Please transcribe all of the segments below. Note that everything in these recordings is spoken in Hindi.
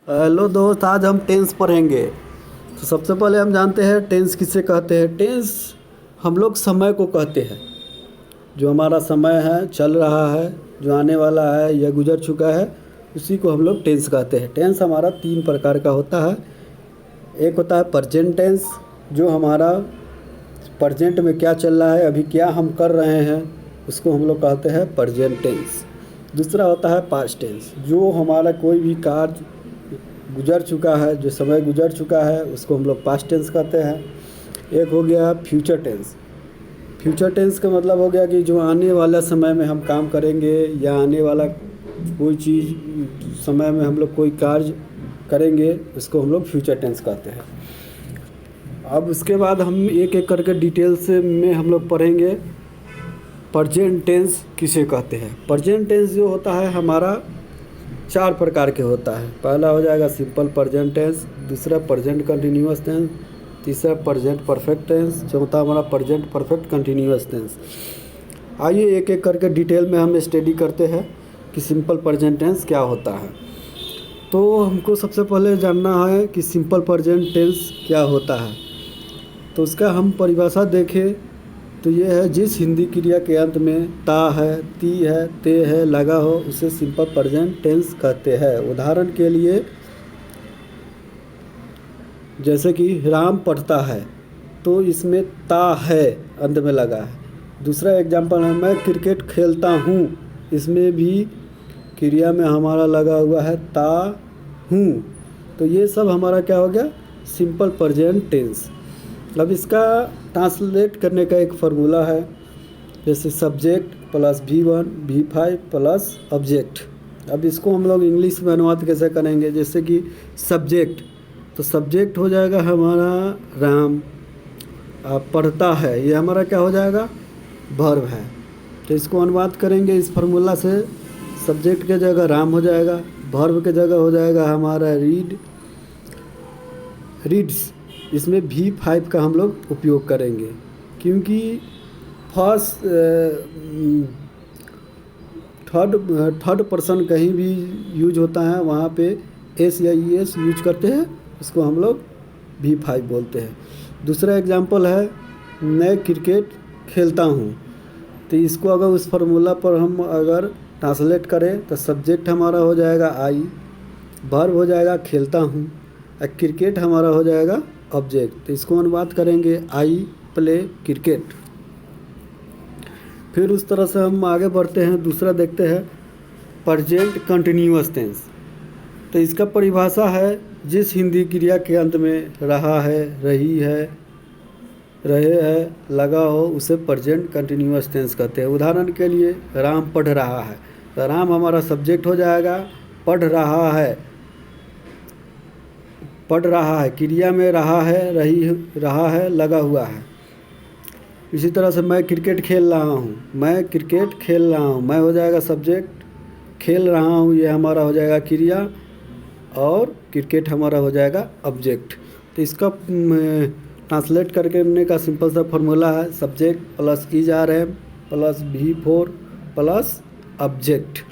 हेलो दोस्त, आज हम टेंस पढ़ेंगे। तो सबसे पहले हम जानते हैं टेंस किसे कहते हैं। टेंस हम लोग समय को कहते हैं। जो हमारा समय है, चल रहा है, जो आने वाला है या गुजर चुका है, उसी को हम लोग टेंस कहते हैं। टेंस हमारा 3 प्रकार का होता है। एक होता है प्रेजेंट टेंस, जो हमारा प्रेजेंट में क्या चल रहा है, अभी क्या हम कर रहे हैं, उसको हम लोग कहते हैं प्रेजेंट टेंस। दूसरा होता है पास्ट टेंस, जो हमारा कोई भी कार्य गुजर चुका है, जो समय गुजर चुका है, उसको हम लोग पास्ट टेंस कहते हैं। एक हो गया फ्यूचर टेंस। फ्यूचर टेंस का मतलब हो गया कि जो आने वाला समय में हम काम करेंगे या आने वाला कोई चीज़ समय में हम लोग कोई कार्य करेंगे, उसको हम लोग फ्यूचर टेंस कहते हैं। अब उसके बाद हम एक एक करके डिटेल्स में हम लोग पढ़ेंगे प्रेजेंट टेंस किसे कहते हैं। प्रेजेंट टेंस जो होता है हमारा 4 प्रकार के होता है। पहला हो जाएगा सिंपल प्रेजेंट टेंस, दूसरा प्रेजेंट कंटिन्यूअस टेंस, तीसरा प्रेजेंट परफेक्ट टेंस, चौथा हमारा प्रेजेंट परफेक्ट कंटिन्यूअस टेंस। आइए एक एक करके डिटेल में हम स्टडी करते हैं कि सिंपल प्रेजेंट टेंस क्या होता है। तो हमको सबसे पहले जानना है कि सिंपल प्रेजेंट टेंस क्या होता है। तो उसका हम परिभाषा देखें तो ये है, जिस हिंदी क्रिया के अंत में ता है, ती है, ते है लगा हो, उसे सिंपल प्रेजेंट टेंस कहते हैं। उदाहरण के लिए जैसे कि राम पढ़ता है, तो इसमें ता है अंत में लगा है। दूसरा एग्जाम्पल है मैं क्रिकेट खेलता हूँ, इसमें भी क्रिया में हमारा लगा हुआ है ता हूँ। तो ये सब हमारा क्या हो गया, सिंपल प्रेजेंट टेंस। अब इसका ट्रांसलेट करने का एक फार्मूला है, जैसे subject plus V1 V5 plus object. अब इसको हम लोग इंग्लिश में अनुवाद कैसे करेंगे, जैसे कि सब्जेक्ट, तो सब्जेक्ट हो जाएगा हमारा राम। पढ़ता है, ये हमारा क्या हो जाएगा, वर्ब है। तो इसको अनुवाद करेंगे इस फार्मूला से, सब्जेक्ट के जगह राम हो जाएगा, वर्ब के जगह हो जाएगा हमारा रीड्स। इसमें V5 का हम लोग उपयोग करेंगे, क्योंकि फर्स्ट थर्ड पर्सन कहीं भी यूज होता है, वहाँ पे एस या ES यूज करते हैं, उसको हम लोग V5 बोलते हैं। दूसरा एग्जांपल है मैं क्रिकेट खेलता हूँ, तो इसको अगर उस फार्मूला पर हम अगर ट्रांसलेट करें तो सब्जेक्ट हमारा हो जाएगा आई, वर्ब हो जाएगा खेलता हूँ, और क्रिकेट हमारा हो जाएगा ऑब्जेक्ट। तो इसको अनुवाद करेंगे आई प्ले क्रिकेट। फिर उस तरह से हम आगे बढ़ते हैं, दूसरा देखते हैं प्रेजेंट कंटिन्यूअस टेंस। तो इसका परिभाषा है, जिस हिंदी क्रिया के अंत में रहा है, रही है, रहे है लगा हो, उसे प्रेजेंट कंटिन्यूअस टेंस कहते हैं। उदाहरण के लिए राम पढ़ रहा है, तो राम हमारा सब्जेक्ट हो जाएगा, पढ़ रहा है, पढ़ रहा है क्रिया में रहा है, रहा है लगा हुआ है। इसी तरह से मैं क्रिकेट खेल रहा हूँ, मैं क्रिकेट खेल रहा हूँ, मैं हो जाएगा सब्जेक्ट, खेल रहा हूँ ये हमारा हो जाएगा क्रिया, और क्रिकेट हमारा हो जाएगा ऑब्जेक्ट। तो इसका ट्रांसलेट करने का सिंपल सा फार्मूला है, subject plus IS plus V4 plus object.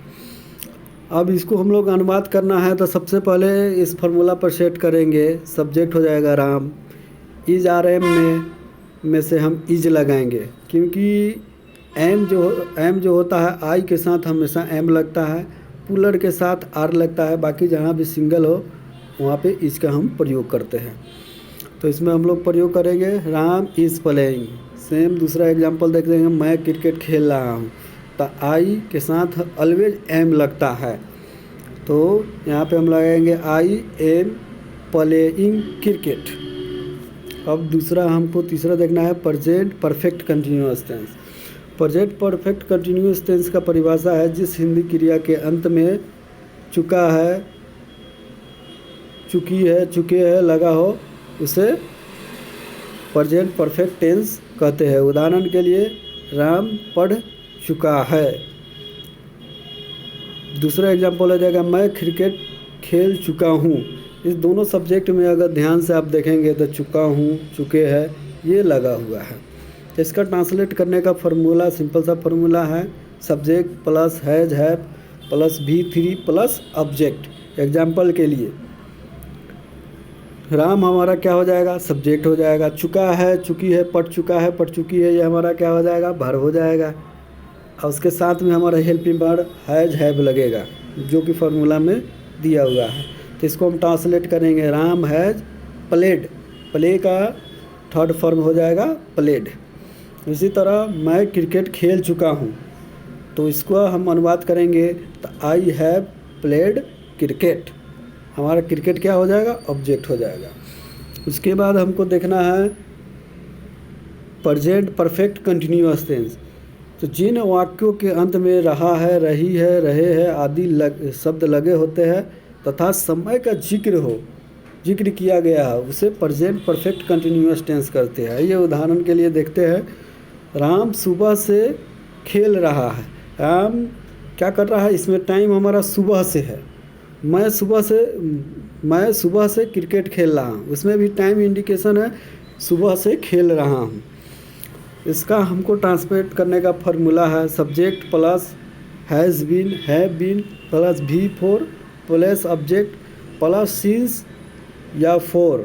अब इसको हम लोग अनुवाद करना है, तो सबसे पहले इस फार्मूला पर सेट करेंगे, सब्जेक्ट हो जाएगा राम, IS में से हम इज लगाएंगे, क्योंकि एम जो होता है आई के साथ हमेशा एम लगता है, पुलर के साथ आर लगता है, बाकी जहाँ भी सिंगल हो वहाँ पे इज का हम प्रयोग करते हैं। तो इसमें हम लोग प्रयोग करेंगे राम इज़ प्लेइंग। सेम दूसरा एग्जांपल देख लेंगे, मैं क्रिकेट खेल रहा हूँ, तो आई के साथ ऑलवेज एम लगता है, तो यहाँ पे हम लगाएंगे आई एम प्लेइंग क्रिकेट। अब तीसरा देखना है present perfect continuous tense. Present perfect continuous tense का परिभाषा है, जिस हिंदी क्रिया के अंत में चुका है, चुकी है, चुके हैं लगा हो, उसे प्रेजेंट परफेक्ट टेंस कहते हैं। उदाहरण के लिए राम पढ़ चुका है। दूसरा एग्जांपल हो जाएगा मैं क्रिकेट खेल चुका हूँ। इस दोनों सब्जेक्ट में अगर ध्यान से आप देखेंगे तो चुका हूँ, चुके हैं, ये लगा हुआ है। तो इसका ट्रांसलेट करने का फार्मूला सिंपल सा फार्मूला है, subject plus has have plus V3 plus object. Example के लिए राम हमारा क्या हो जाएगा, सब्जेक्ट हो जाएगा। चुका है, चुकी है, पढ़ चुका है, पढ़ चुकी है, ये हमारा क्या हो जाएगा, वर्ब हो जाएगा। और उसके साथ में हमारा हेल्पिंग वर्ब हैज हैव लगेगा, जो कि फार्मूला में दिया हुआ है। तो इसको हम ट्रांसलेट करेंगे, राम हैज प्लेड, प्ले का थर्ड फॉर्म हो जाएगा प्लेड। इसी तरह मैं क्रिकेट खेल चुका हूँ, तो इसको हम अनुवाद करेंगे तो आई हैव प्लेड क्रिकेट। हमारा क्रिकेट क्या हो जाएगा, ऑब्जेक्ट हो जाएगा। उसके बाद हमको देखना है प्रेजेंट परफेक्ट कंटिन्यूअस टेंस। तो जिन वाक्यों के अंत में रहा है, रही है, रहे हैं आदि शब्द लगे होते हैं तथा समय का जिक्र किया गया है, उसे प्रेजेंट परफेक्ट कंटिन्यूअस टेंस करते हैं। ये उदाहरण के लिए देखते हैं, राम सुबह से खेल रहा है। राम क्या कर रहा है, इसमें टाइम हमारा सुबह से है। मैं सुबह से क्रिकेट खेल रहा हूँ, उसमें भी टाइम इंडिकेशन है, सुबह से खेल रहा हूँ। इसका हमको ट्रांसलेट करने का फार्मूला है subject plus has been, have been plus V4 plus object plus since या फॉर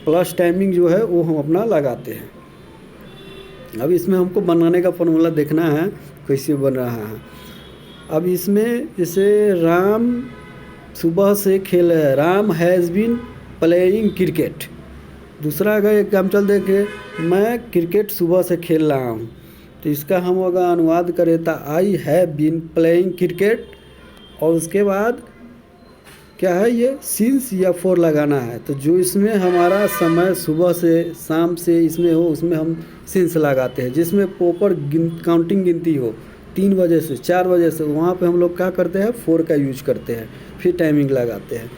प्लस टाइमिंग जो है वो हम अपना लगाते हैं। अब इसमें हमको बनाने का फार्मूला देखना है कैसे बन रहा है। अब इसमें जैसे राम सुबह से खेल है, Ram has been playing cricket. दूसरा अगर एग्जाम्पल देखें, मैं क्रिकेट सुबह से खेल रहा हूँ, तो इसका हम अगर अनुवाद करें तो I have been playing cricket, और उसके बाद क्या है, ये सिंस या फॉर लगाना है। तो जो इसमें हमारा समय सुबह से शाम से इसमें हो, उसमें हम सिंस लगाते हैं। जिसमें प्रॉपर काउंटिंग गिनती हो 3 बजे से 4 बजे से, वहाँ पे हम लोग क्या करते हैं, फॉर का यूज करते हैं, फिर टाइमिंग लगाते हैं।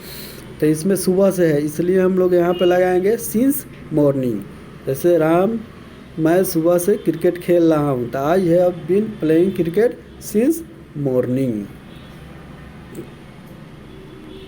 तो इसमें सुबह से है, इसलिए हम लोग यहाँ पे लगाएंगे सिंस मॉर्निंग। जैसे राम मैं सुबह से क्रिकेट खेल रहा हूँ, तो I have been playing cricket since morning.